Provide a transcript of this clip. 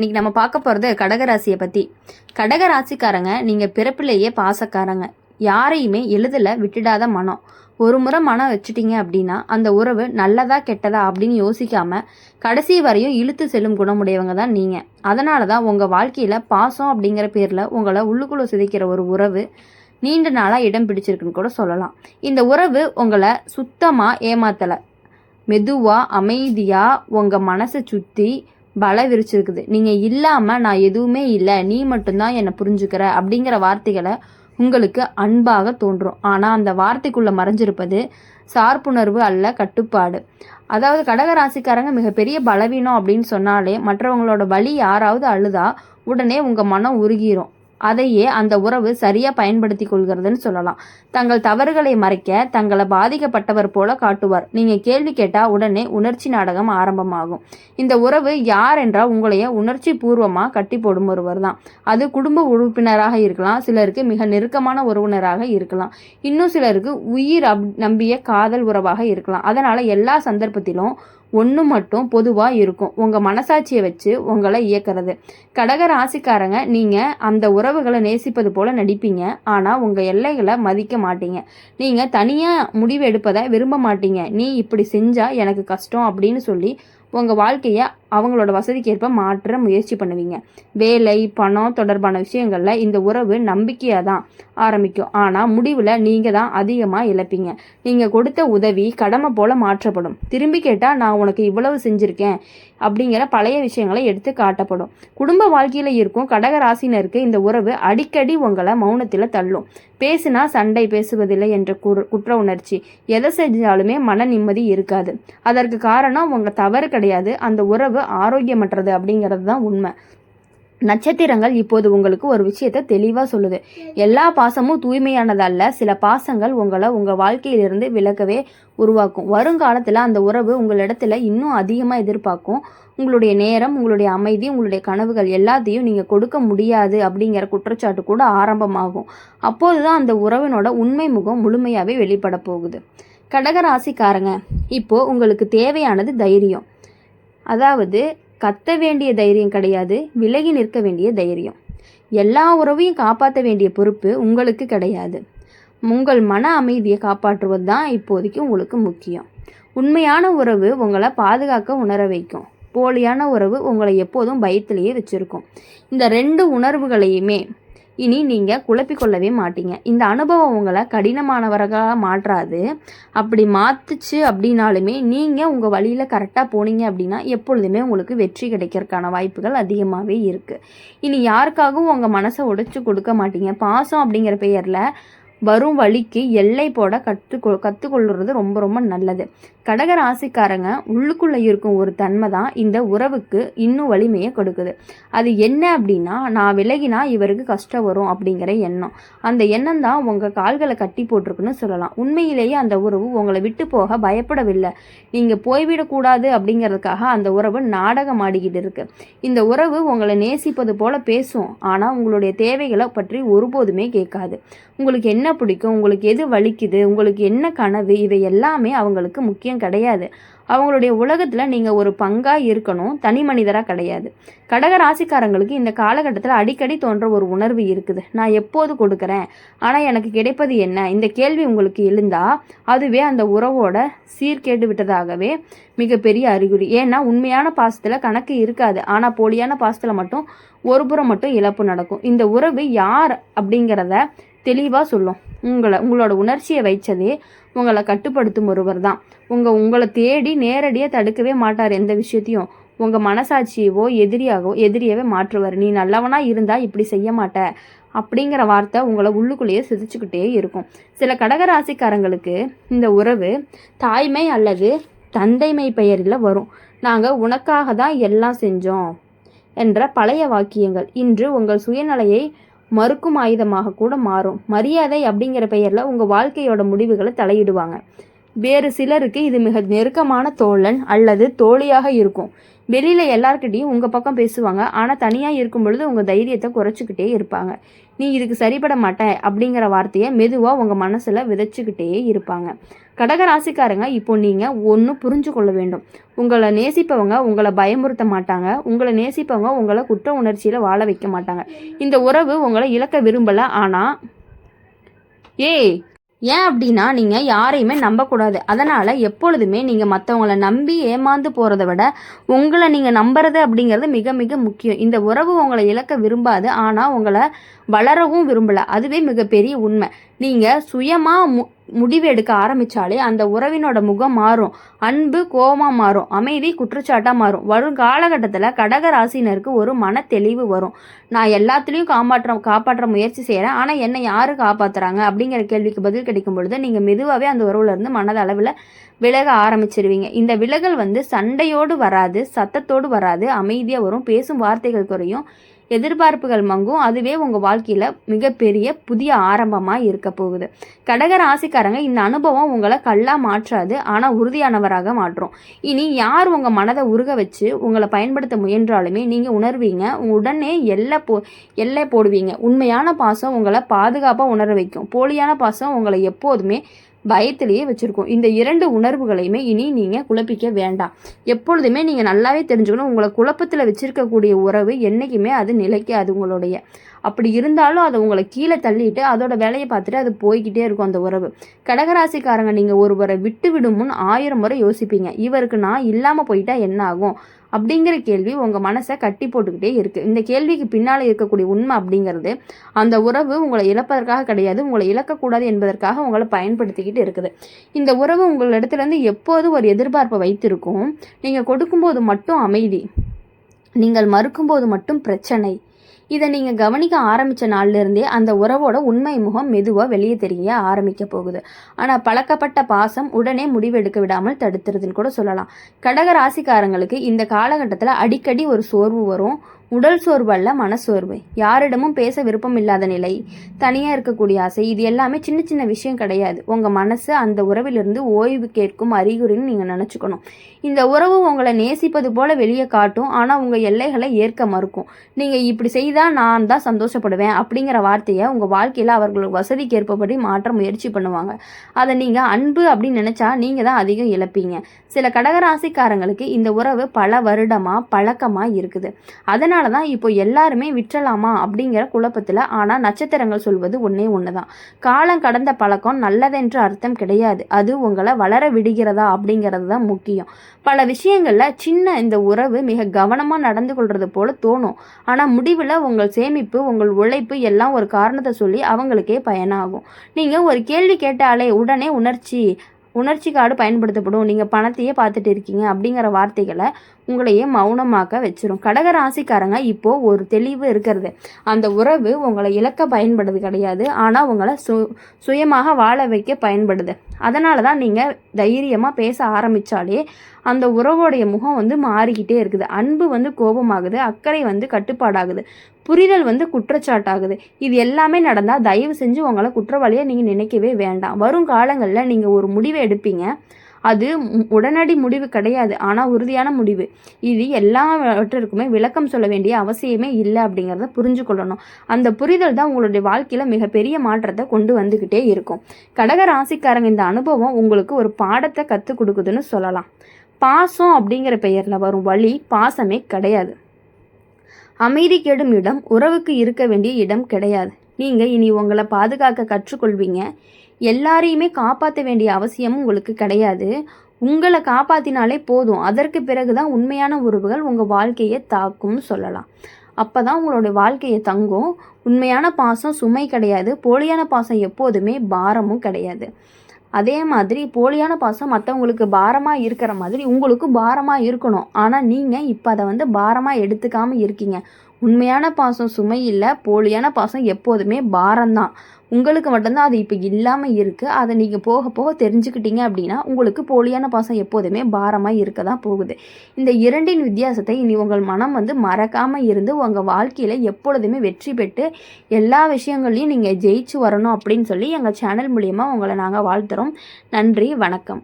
இன்னைக்கு நம்ம பார்க்க போகிறது கடகராசியை பற்றி. கடகராசிக்காரங்க நீங்கள் பிறப்பிலேயே பாசக்காரங்க. யாரையுமே எளிதில் விட்டுடாத மனம். ஒரு முறை மனம் வச்சுட்டீங்க அப்படின்னா அந்த உறவு நல்லதா கெட்டதா அப்படின்னு யோசிக்காமல் கடைசி வரையும் இழுத்து செல்லும் குணமுடையவங்க தான் நீங்கள். அதனால தான் உங்கள் வாழ்க்கையில் பாசம் அப்படிங்கிற பேரில் உங்களை உள்ளுக்குள்ளே சிதைக்கிற ஒரு உறவு நீண்ட நாளாக இடம் பிடிச்சிருக்குன்னு கூட சொல்லலாம். இந்த உறவு உங்களை சுத்தமாக ஏமாத்தலை. மெதுவாக அமைதியாக உங்கள் மனசை சுற்றி பல விரிச்சிருக்குது. நீங்கள் இல்லாமல் நான் எதுவுமே இல்லை, நீ மட்டும்தான் என்னை புரிஞ்சுக்கிற அப்படிங்கிற வார்த்தைகளை உங்களுக்கு அன்பாக தோன்றும். ஆனால் அந்த வார்த்தைக்குள்ளே மறைஞ்சிருப்பது சார்புணர்வு அல்ல, கட்டுப்பாடு. அதாவது கடகராசிக்காரங்க மிகப்பெரிய பலவீனம் அப்படின்னு சொன்னாலே மற்றவங்களோட வலி யாராவது அழுதா உடனே உங்கள் மனம் உருகிரும். அதையே அந்த உறவு சரியாக பயன்படுத்தி கொள்கிறதுன்னு சொல்லலாம். தங்கள் தவறுகளை மறைக்க தங்களை பாதிக்கப்பட்டவர் போல காட்டுவார். நீங்கள் கேள்வி கேட்டால் உடனே உணர்ச்சி நாடகம் ஆரம்பமாகும். இந்த உறவு யார் என்றால் உங்களைய உணர்ச்சி பூர்வமாக கட்டி போடும் ஒருவர் தான். அது குடும்ப உறுப்பினராக இருக்கலாம், சிலருக்கு மிக நெருக்கமான உறவினராக இருக்கலாம், இன்னும் சிலருக்கு உயிர் நம்பிய காதல் உறவாக இருக்கலாம். அதனால் எல்லா சந்தர்ப்பத்திலும் ஒன்று மட்டும் பொதுவாக இருக்கும், உங்கள் மனசாட்சியை வச்சு உங்களை இயக்கிறது. கடக ராசிக்காரங்க நீங்கள் அந்த உறவுகளை நேசிப்பது போல் நடிப்பீங்க, ஆனால் உங்கள் எல்லைகளை மதிக்க மாட்டீங்க. நீங்கள் தனியாக முடிவு எடுப்பதை விரும்ப மாட்டீங்க. நீ இப்படி செஞ்சால் எனக்கு கஷ்டம் அப்படின்னு சொல்லி உங்கள் வாழ்க்கையை அவங்களோட வசதிக்கேற்ப மாற்ற முயற்சி பண்ணுவீங்க. வேலை பணம் தொடர்பான விஷயங்களில் இந்த உறவு நம்பிக்கையாக தான் ஆரம்பிக்கும், ஆனால் முடிவில் நீங்கள் தான் அதிகமாக இழப்பீங்க. நீங்கள் கொடுத்த உதவி கடமை போல் மாற்றப்படும். திரும்பி கேட்டால் நான் உனக்கு இவ்வளவு செஞ்சுருக்கேன் அப்படிங்கிற பழைய விஷயங்களை எடுத்து காட்டப்படும். குடும்ப வாழ்க்கையில் இருக்கும் கடகராசினருக்கு இந்த உறவு அடிக்கடி உங்களை மௌனத்தில் தள்ளும். பேசுனா சண்டை, பேசுவதில்லை என்ற குற்ற உணர்ச்சி, எதை செஞ்சாலுமே மன நிம்மதி இருக்காது. அதற்கு காரணம் உங்கள் தவறு கிடையாது, அந்த உறவு ஆரோக்கியமற்றது அப்படிங்கிறது தான் உண்மை. நட்சத்திரங்கள் இப்போது உங்களுக்கு ஒரு விஷயத்தை தெளிவாக சொல்லுது. எல்லா பாசமும் தூய்மையானதல்ல. சில பாசங்கள் உங்களை உங்கள் வாழ்க்கையிலிருந்து விலகவே உருவாக்கும். வருங்காலத்தில் அந்த உறவு உங்களிடத்துல இன்னும் அதிகமாக எதிர்பார்க்கும். உங்களுடைய நேரம், உங்களுடைய அமைதி, உங்களுடைய கனவுகள் எல்லாத்தையும் நீங்கள் கொடுக்க முடியாது அப்படிங்கிற குற்றச்சாட்டு கூட ஆரம்பமாகும். அப்போது தான் அந்த உறவினோட உண்மை முகம் முழுமையாகவே வெளிப்பட போகுது. கடகராசிக்காரங்க, இப்போது உங்களுக்கு தேவையானது தைரியம். அதாவது கத்த வேண்டிய தைரியம் கிடையாது, விலகி நிற்க வேண்டிய தைரியம். எல்லா உறவையும் காப்பாற்ற வேண்டிய பொறுப்பு உங்களுக்கு கிடையாது. உங்கள் மன அமைதியை காப்பாற்றுவது தான் இப்போதைக்கு உங்களுக்கு முக்கியம். உண்மையான உறவு உங்களை பாதுகாக்க உணர வைக்கும். போலியான உறவு உங்களை எப்போதும் பயத்திலேயே வச்சுருக்கும். இந்த ரெண்டு உணர்வுகளையுமே இனி நீங்கள் குழப்பிக்கொள்ளவே மாட்டீங்க. இந்த அனுபவம் உங்களை கடினமானவர்களாக மாற்றாது. அப்படி மாற்றுச்சு அப்படின்னாலுமே நீங்கள் உங்கள் வழியில் கரெக்டாக போனீங்க அப்படின்னா எப்பொழுதுமே உங்களுக்கு வெற்றி கிடைக்கிறதுக்கான வாய்ப்புகள் அதிகமாகவே இருக்குது. இனி யாருக்காகவும் உங்கள் மனசை உடைச்சு கொடுக்க மாட்டீங்க. பாசம் அப்படிங்கிற பெயரில் வரும் வழிக்கு எல்லை போட கற்றுக்கொள்கிறது ரொம்ப ரொம்ப நல்லது. கடக ராசிக்காரங்க உள்ளுக்குள்ளே இருக்கும் ஒரு தன்மை தான் இந்த உறவுக்கு இன்னும் வலிமையை கொடுக்குது. அது என்ன அப்படின்னா, நான் விலகினா இவருக்கு கஷ்டம் வரும் அப்படிங்கிற எண்ணம். அந்த எண்ணம் தான் உங்கள் கால்களை கட்டி போட்டிருக்குன்னு சொல்லலாம். உண்மையிலேயே அந்த உறவு உங்களை விட்டு போக பயப்படவில்லை. நீங்கள் போய்விடக்கூடாது அப்படிங்கிறதுக்காக அந்த உறவு நாடகம் ஆடிக்கிட்டு இருக்கு. இந்த உறவு உங்களை நேசிப்பது போல பேசும், ஆனால் உங்களுடைய தேவைகளை பற்றி ஒருபோதுமே கேட்காது. உங்களுக்கு என்ன பிடிக்கும், உங்களுக்கு எது வலிக்குது, உங்களுக்கு என்ன கனவு, இவை எல்லாமே அவங்களுக்கு முக்கியம் கிடையாது. அவங்களுடைய உலகத்தில் நீங்கள் ஒரு பங்காக இருக்கணும், தனி மனிதராக கிடையாது. கடக ராசிக்காரங்களுக்கு இந்த காலகட்டத்தில் அடிக்கடி தோன்ற ஒரு உணர்வு இருக்குது. நான் எப்போது கொடுக்குறேன், ஆனால் எனக்கு கிடைப்பது என்ன? இந்த கேள்வி உங்களுக்கு எழுந்தால் அதுவே அந்த உறவோட சீர்கேட்டு விட்டதாகவே மிகப்பெரிய அறிகுறி. ஏன்னா உண்மையான பாசத்தில் கணக்கு இருக்காது, ஆனால் போலியான பாசத்தில் மட்டும் ஒரு புறம் மட்டும் இழப்பு நடக்கும். இந்த உறவு யார் அப்படிங்கிறத தெளிவாக சொல்லும். உங்களோட உணர்ச்சியை வைச்சதே உங்களை கட்டுப்படுத்தும் ஒருவர் தான். உங்களை தேடி நேரடியாக தடுக்கவே மாட்டார். எந்த விஷயத்தையும் உங்கள் மனசாட்சியவோ எதிரியவே மாற்றுவார். நீ நல்லவனாக இருந்தால் இப்படி செய்ய மாட்ட அப்படிங்கிற வார்த்தை உங்களை உள்ளுக்குள்ளேயே சிதைச்சிக்கிட்டே இருக்கும். சில கடகராசிக்காரங்களுக்கு இந்த உறவு தாய்மை அல்லது தந்தைமை பெயரில் வரும். நாங்கள் உனக்காக தான் எல்லாம் செஞ்சோம் என்ற பழைய வாக்கியங்கள் இன்று உங்கள் சுயநலையை மறுக்கும் ஆயுதமாக கூட மாறும். மரியாதை அப்படிங்கிற பெயரில் உங்கள் வாழ்க்கையோட முடிவுகளை தலையிடுவாங்க. வேறு சிலருக்கு இது மிக நெருக்கமான தோழன் அல்லது தோழியாக இருக்கும். வெளியில் எல்லார்கிட்டையும் உங்கள் பக்கம் பேசுவாங்க, ஆனால் தனியாக இருக்கும் பொழுது உங்கள் தைரியத்தை குறைச்சிக்கிட்டே இருப்பாங்க. நீ இதுக்கு சரிப்பட மாட்டேன் அப்படிங்கிற வார்த்தையை மெதுவாக உங்கள் மனசில் விதைச்சிக்கிட்டே இருப்பாங்க. கடகராசிக்காரங்க, இப்போ நீங்கள் ஒன்று புரிஞ்சு கொள்ள வேண்டும். உங்களை நேசிப்பவங்க உங்களை பயமுறுத்த மாட்டாங்க. உங்களை நேசிப்பவங்க உங்களை குற்ற உணர்ச்சியில் வாழ வைக்க மாட்டாங்க. இந்த உறவு உங்களை இழக்க விரும்பலை. ஆனால் ஏன் அப்படின்னா நீங்கள் யாரையுமே நம்பக்கூடாது. அதனால் எப்பொழுதுமே நீங்கள் மற்றவங்கள நம்பி ஏமாந்து போகிறத விட உங்களை நீங்கள் நம்புறது அப்படிங்கிறது மிக மிக முக்கியம். இந்த உறவு உங்களை இழக்க விரும்பாது, ஆனால் உங்களை வளரவும் விரும்பலை. அதுவே மிகப்பெரிய உண்மை. நீங்கள் சுயமாக முடிவு எடுக்க ஆரம்பித்தாலே அந்த உறவினோட முகம் மாறும். அன்பு கோபமாக மாறும், அமைதி குற்றச்சாட்டாக மாறும். வரும் காலகட்டத்தில் கடக ராசினருக்கு ஒரு மன தெளிவு வரும். நான் எல்லாத்துலேயும் காப்பாற்ற முயற்சி செய்கிறேன், ஆனால் என்னை யார் காப்பாற்றுறாங்க அப்படிங்கிற கேள்விக்கு பதில் கிடைக்கும் பொழுது நீங்கள் மெதுவாகவே அந்த உறவுலேருந்து மனதளவில் விலக ஆரம்பிச்சிருவீங்க. இந்த விலகல் சண்டையோடு வராது, சத்தத்தோடு வராது, அமைதியாக வரும். பேசும் வார்த்தைகள் குறையும், எதிர்பார்ப்புகள் மங்கும். அதுவே உங்கள் வாழ்க்கையில் மிகப்பெரிய புதிய ஆரம்பமாக இருக்க போகுது. கடக ராசிக்காரங்க, இந்த அனுபவம் உங்களை கல்லாக மாற்றாது, ஆனால் உறுதியானவராக மாற்றும். இனி யார் உங்கள் மனதை உருக வச்சு உங்களை பயன்படுத்த முயன்றாலுமே நீங்கள் உணர்வீங்க, உடனே எல்லை போடுவீங்க. உண்மையான பாசம் உங்களை பாதுகாப்பாக உணர வைக்கும். போலியான பாசம் உங்களை எப்போதுமே பயத்திலேயே வச்சுருக்கோம். இந்த இரண்டு உணர்வுகளையுமே இனி நீங்கள் குழப்பிக்க வேண்டாம். எப்பொழுதுமே நீங்கள் நல்லாவே தெரிஞ்சுக்கணும், உங்களை குழப்பத்தில் வச்சுருக்கக்கூடிய உறவு என்றைக்குமே அது நிலைக்காது உங்களுடைய. அப்படி இருந்தாலும் அதை உங்களை கீழே தள்ளிட்டு அதோட வேலையை பார்த்துட்டு அது போய்கிட்டே இருக்கும் அந்த உறவு. கடகராசிக்காரங்க, நீங்கள் ஒருவரை விட்டு விடும் முன் 1000 முறை யோசிப்பீங்க. இவருக்கு நான் இல்லாமல் போயிட்டா என்ன ஆகும் அப்படிங்கிற கேள்வி உங்கள் மனசை கட்டி போட்டுக்கிட்டே இருக்குது. இந்த கேள்விக்கு பின்னால் இருக்கக்கூடிய உண்மை அப்படிங்கிறது அந்த உறவு உங்களை இழப்பதற்காக கிடையாது, உங்களை இழக்கக்கூடாது என்பதற்காக உங்களை பயன்படுத்திக்கிட்டு இருக்குது. இந்த உறவு உங்களிடத்துலேருந்து எப்போது ஒரு எதிர்பார்ப்பை வைத்திருக்கும். நீங்கள் கொடுக்கும்போது மட்டும் அமைதி, நீங்கள் மறுக்கும்போது மட்டும் பிரச்சனை. இதை நீங்கள் கவனிக்க ஆரம்பித்த நாள்லேருந்தே அந்த உறவோட உண்மை முகம் மெதுவாக வெளியே தெரிய ஆரம்பிக்க போகுது. ஆனால் பழக்கப்பட்ட பாசம் உடனே முடிவெடுக்க விடாமல் தடுத்துறதுன்னு கூட சொல்லலாம். கடக ராசிக்காரங்களுக்கு இந்த காலகட்டத்தில் அடிக்கடி ஒரு சோர்வு வரும். உடல் சோர்வு அல்ல, மனசோர்வு. யாரிடமும் பேச விருப்பம் இல்லாத நிலை, தனியாக இருக்கக்கூடிய ஆசை, இது எல்லாமே சின்ன சின்ன விஷயம் கிடையாது. உங்கள் மனசு அந்த உறவிலிருந்து ஓய்வு கேட்கும் அறிகுறின்னு நீங்கள் நினச்சிக்கணும். இந்த உறவு உங்களை நேசிப்பது போல வெளியே காட்டும், ஆனால் உங்கள் எல்லைகளை ஏற்க மறுக்கும். நீங்கள் இப்படி செய்தால் நான் தான் சந்தோஷப்படுவேன் அப்படிங்கிற வார்த்தையை உங்கள் வாழ்க்கையில் அவர்கள் வசதிக்கு ஏற்பபடி மாற்ற முயற்சி பண்ணுவாங்க. அதை நீங்கள் அன்பு அப்படின்னு நினச்சா நீங்கள் தான் அதிகம் இழப்பீங்க. சில கடகராசிக்காரங்களுக்கு இந்த உறவு பல வருடமாக பழக்கமாக இருக்குது. அதனால் தான் இப்போ எல்லாருமே விற்றலாமா அப்படிங்கிற குழப்பத்தில். ஆனால் நட்சத்திரங்கள் சொல்வது ஒன்று தான். காலம் கடந்த பழக்கம் நல்லதென்று அர்த்தம் கிடையாது. அது உங்களை வளர விடுகிறதா அப்படிங்கிறது தான் முக்கியம். பல விஷயங்களில் சின்ன இந்த உறவு மிக கவனமாக நடந்து கொள்வது போல தோணும். ஆனால் முடிவில் உங்கள் சேமிப்பு, உங்கள் உழைப்பு எல்லாம் ஒரு காரணத்தை சொல்லி அவங்களுக்கே பயனாகும். நீங்கள் ஒரு கேள்வி கேட்டாலே உடனே உணர்ச்சி கார்டு பயன்படுத்தப்படும். நீங்கள் பணத்தையே பார்த்துட்டு இருக்கீங்க அப்படிங்கிற வார்த்தைகளை உங்களையே மௌனமாக்க வச்சிரும். கடக ராசிக்காரங்க, இப்போது ஒரு தெளிவு இருக்கிறது. அந்த உறவு உங்களை இழக்க பயன்படுது கிடையாது, ஆனால் உங்களை சுயமாக வாழ வைக்க பயன்படுது. அதனால தான் நீங்கள் தைரியமாக பேச ஆரம்பித்தாலே அந்த உறவோடைய முகம் மாறிக்கிட்டே இருக்குது. அன்பு கோபமாகுது, அக்கறை கட்டுப்பாடாகுது, புரிதல் குற்றச்சாட்டாகுது. இது எல்லாமே நடந்தால் தயவு செஞ்சு உங்களை குற்றவாளியாக நீங்கள் நினைக்கவே வேண்டாம். வரும் காலங்களில் நீங்கள் ஒரு முடிவை எடுப்பீங்க. அது உடனடி முடிவு கிடையாது, ஆனால் உறுதியான முடிவு. இது எல்லாவற்றிற்குமே விளக்கம் சொல்ல வேண்டிய அவசியமே இல்லை அப்படிங்கிறத புரிஞ்சு கொள்ளணும். அந்த புரிதல் தான் உங்களுடைய வாழ்க்கையில் மிகப்பெரிய மாற்றத்தை கொண்டு வந்துக்கிட்டே இருக்கும். கடக ராசிக்காரங்க, இந்த அனுபவம் உங்களுக்கு ஒரு பாடத்தை கற்றுக் கொடுக்குதுன்னு சொல்லலாம். பாசம் அப்படிங்கிற பெயரில் வரும் வழி பாசமே கிடையாது. அமைதி கெடும் இடம் உறவுக்கு இருக்க வேண்டிய இடம் கிடையாது. நீங்கள் இனி உங்களை பாதுகாக்க கற்றுக்கொள்வீங்க. எல்லாரையுமே காப்பாற்ற வேண்டிய அவசியமும் உங்களுக்கு கிடையாது. உங்களை காப்பாற்றினாலே போதும். அதற்கு பிறகு தான் உண்மையான உறவுகள் உங்கள் வாழ்க்கையை தாக்கும்னு சொல்லலாம். அப்போ தான் உங்களுடைய வாழ்க்கையை தங்கும். உண்மையான பாசம் சுமை கிடையாது. போலியான பாசம் எப்போதுமே பாரமும் கிடையாது. அதே மாதிரி போலியான பாசம் மற்றவங்களுக்கு பாரமாக இருக்கிற மாதிரி உங்களுக்கு பாரமாக இருக்கணும். ஆனால் நீங்கள் இப்போ அதை பாரமாக எடுத்துக்காமல் இருக்கீங்க. உண்மையான பாசம் சுமை இல்லை, போலியான பாசம் எப்போதுமே பாரம்தான். உங்களுக்கு மட்டும்தான் அது இப்போ இல்லாமல் இருக்குது. அதை நீங்கள் போக போக தெரிஞ்சுக்கிட்டீங்க அப்படின்னா உங்களுக்கு போலியான பாசம் எப்போதுமே பாரமாக இருக்க தான் போகுது. இந்த இரண்டின் வித்தியாசத்தை இனி உங்கள் மனம் மறக்காமல் இருந்து உங்கள் வாழ்க்கையில் எப்பொழுதுமே வெற்றி பெற்று எல்லா விஷயங்கள்லையும் நீங்கள் ஜெயிச்சு வரணும் அப்படின்னு சொல்லி எங்கள் சேனல் மூலியமாக உங்களை நாங்கள் வாழ்த்துறோம். நன்றி, வணக்கம்.